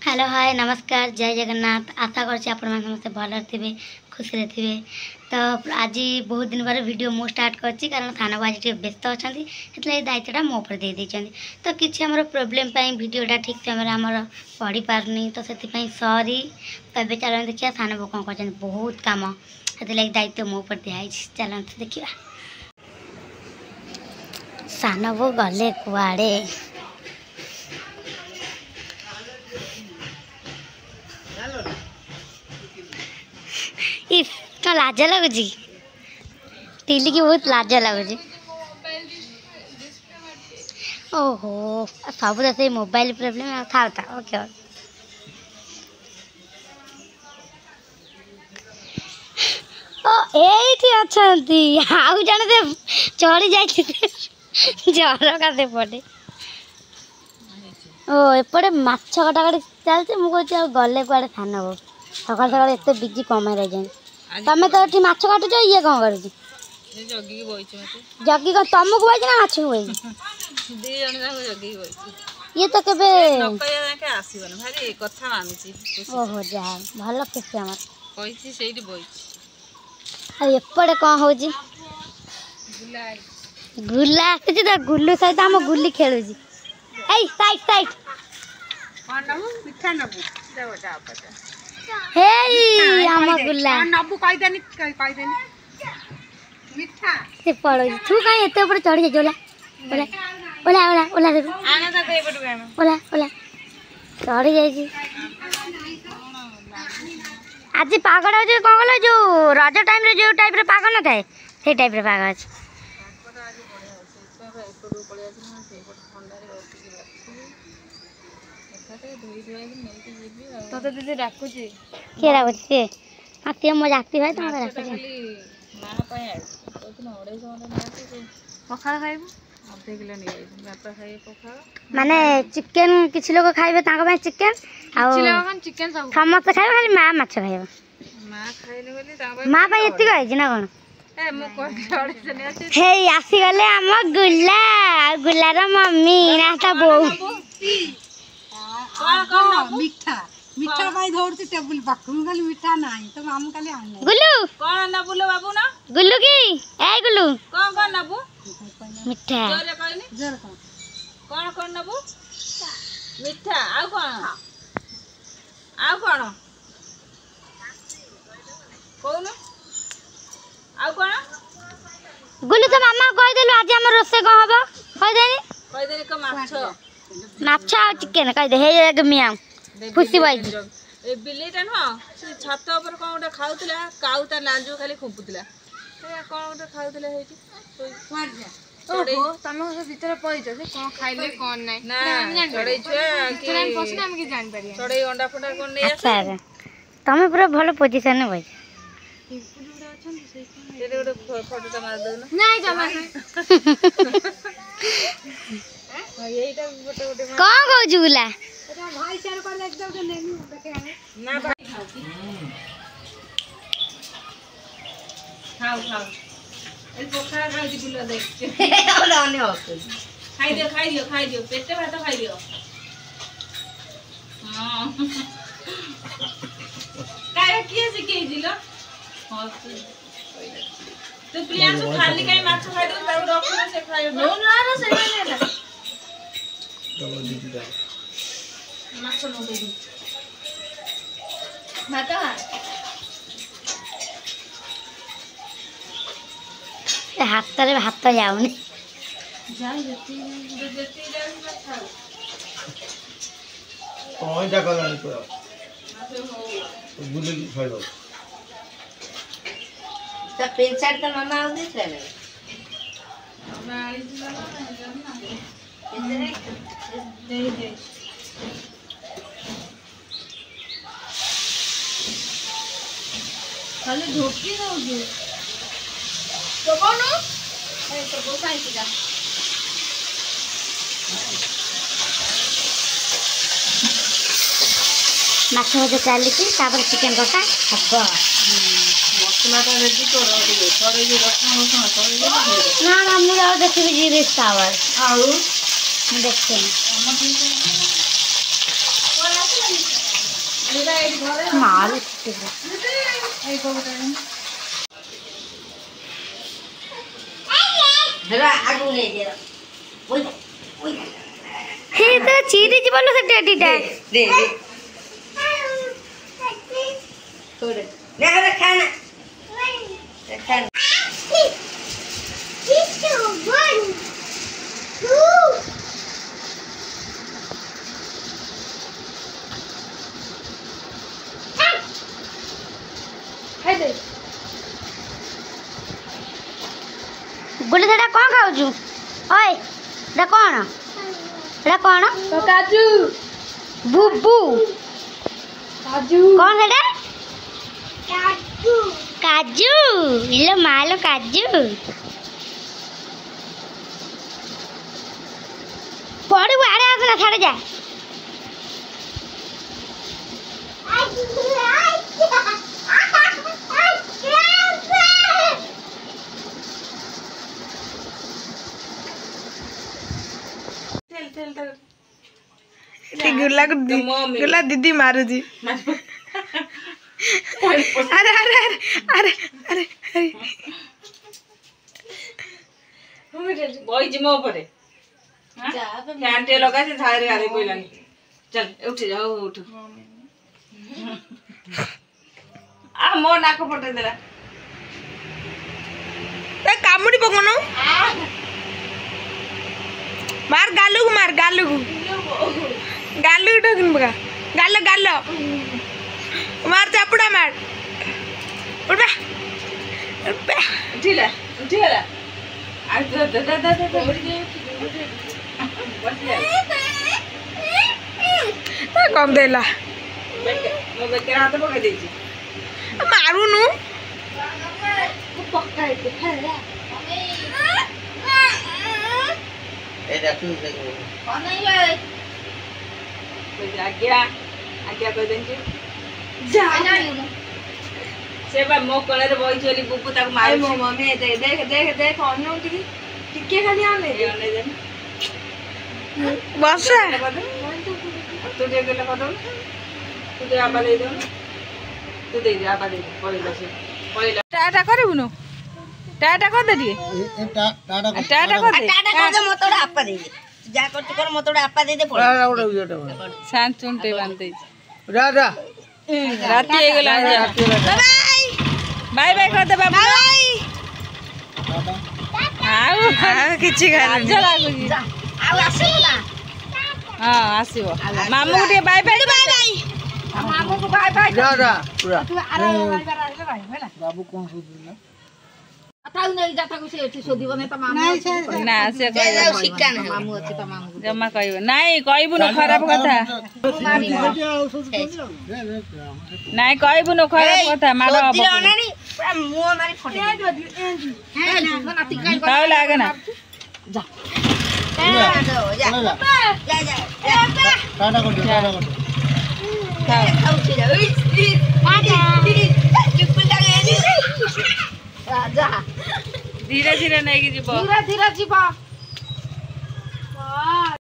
Hello hi नमस्कार जय जगन्नाथ आशा करछि आपण मन समस्त भल थे खुशी थे। तो आज बहुत दिन पर वीडियो मु स्टार्ट करछि कारण थाना आज व्यस्त अच्छा से दायित्वटा मो पर दे देछन। तो किसी आमर प्रोब्लेम वीडियोटा ठीक समय आमर पढ़ी पारनी तो से सॉरी। तो ये चल देखिए थाना बो कौन कर बहुत कम से दायित्व मो पर दिखाई चल देखा सान बो गले कुआड़े तो लाज लगुच टिली की बहुत लाज लगुच। ओहो सब से मोबाइल प्रोब्लेम था ओके एठी अछंती आउ जने चढ़ी जाई जर का पटे ओ एपटे माछ कटाकटी चलते मुझे गले कुआड़े थान हो सकाल सकाल एत बिजी कम रही तमें तो ये माछ काटुच ये कौन कर जगी तुमको बही ना माछ को ये तो केबे ओहो जा भल खुशी आम एपटे कौन हो गुला आसुची तो गुल्लू सहित आम गुली खेलु साइड साइड हे आम गुला नबु कहि देनी मिठा से पड़ो तू काई एते ऊपर चढ़ी जा ओला ओला ओला ओला दे आना तो दे पटु आना ओला ओला चढ़ी जाई छी। आज पागड़ जो कौन गलो जो रज टाइम रे जो टाइप रे पाग न थाए से टाइप रे पाग अछि तो दीदी डाकुची के डाकुची से आते मो जाती भाई तुम डाकुची मां पय तो दिन 250 मां पखाल खाइबो आधे किलो नहीं भात खाइ पखाल माने चिकन किछि लोग खाइबे ताका भाई चिकन आ किछि लोग खान चिकन सब समस्त खाइबे खाली मां माछ खाइबो मां खाइले बोली ता भाई मां भाई एति कहै छी ना कोन ए मु को छोड़े से ने अछि हे आसी गले हम गुल्ला गुल्लार मम्मी ना ता बो कौन मीठा मीठा भाई धरती टेबल पाखु खाली मीठा नाही तो मामू खाली आने गुल्लू कौन ना बोलो बाबू ना गुल्लू की ए गुल्लू कौन नबू मीठा जोरे कहनी जोर कौन नबू मीठा आ कौन आ कौन गुल्लू तो मामा कह देलु आज हमर रोसे को हबो कह देनी को माछ आ चिकन कह दे हे एक मियां खुशी भाई ए बिलेटा न से छात ऊपर कोन उडा खाउतला काउता लांजू खाली खुंपुतला से कोन उडा खाउतला हेची मार जा ओहो तमे से भीतर पइछ से कोन खाइले कोन नै ना चढ़ै छुआ कि हम पछना हम के जान पारिया चढ़ै अंडा फंडा कोन नै आछा तमे पूरा भलो पोजीशन में भाई फोटो मार दो ना जमा यहीटा फोटो कौन कहू जुला भाई चार पर लग जाओ नहीं देखे ना भाई खाओ ए पोखरा खाओ जी बुला देख ओला ओने हो खाई दियो पेटे भात खाई दियो हां काय किए से के दिलो हां तो प्रियांशु खाली काई माछ खाई दो ताऊ रखो से खाइयो ना से नहीं चलो दीदी दा माछ नो दे भात हाथ रे हाथ जाउनी जाई जति जाई मत खाओ कोई जा कर नहीं तो बुले की खाइबो ता पेन शर्ट तो मामा आउ दे छले मामा आली दिला ना इधर दे खाली ढोकी होगी तो कौन ए तो गोसाई की जा माछ भजा चली चिकेन कटा हब मसलाटा रेडी कर थोड़े जे रखना ना ना मु आ देखि जी सावर आउ देखते हैं मार हे तो चीरी जी बोलो से टेडीटा दे थोड़े ले रे खाना खाना गुले सेटा कौन खाऊछु ओए एटा कौन तो काजू बुबू काजू कौन सेटा काजू काजू इलो मालो काजू पड़ू आड़े आसना छाड़े जा गुला दीदी मारू जी अरे अरे अरे अरे अरे बॉय जिमो पड़े फैन टे लगा से झारे आरे कोइलानी चल उठ जाओ उठ आ मो नाक पटे देला ए कामुडी पकोनो मार गालू ठोकिन बघा गालो गालो मार चापड़ा मार उठ बे उठिला आ कम देला मो बेके हाथ पके देछि मारू नु पक्का है खेला एटा तू देखो नहीं भाई आज्ञा कह देंगे जा नहीं से बा मो कोले रे बई चली बुबू ताक मार मो मम्मी देख अन्य टिके खाली आने दे बस तू दे गेला कदम तू दे आबा दे दो तू दे आबा दे पळिला से पळिला टाटा करबु नु टाटा कर दे दिए टाटा टाटा कर दे मोतोड़ा आपा दे जा कर मोतोड़ा आपा दे पड़ शांत चुनटे बांधते राजा राती हो गेला बाय बाय कर दे बाबू आउ किछि गाल लागु आ आसीबो ना हां आसीबो मामू के बाय बाय मामू को बाय बाय राजा पूरा तू आरे बाय बाय हैला बाबू कौन सुधरला अथाउ नहीं जाता को से एठी सोदिबो ने त मामू ना से जाऊ शिक्का ना मामू अछि त मामू जम्मा कहबो नाही कहबु न खराब कथा नाही कहबु न खराब कथा मारो अब दिलानी पूरा मुंह मारी फटे है ना नाती काई ताव लागे ना जा जा टाटा कर खाओ जा धीरे धीरे नहीं कि जीव धीरे धीरे जीवा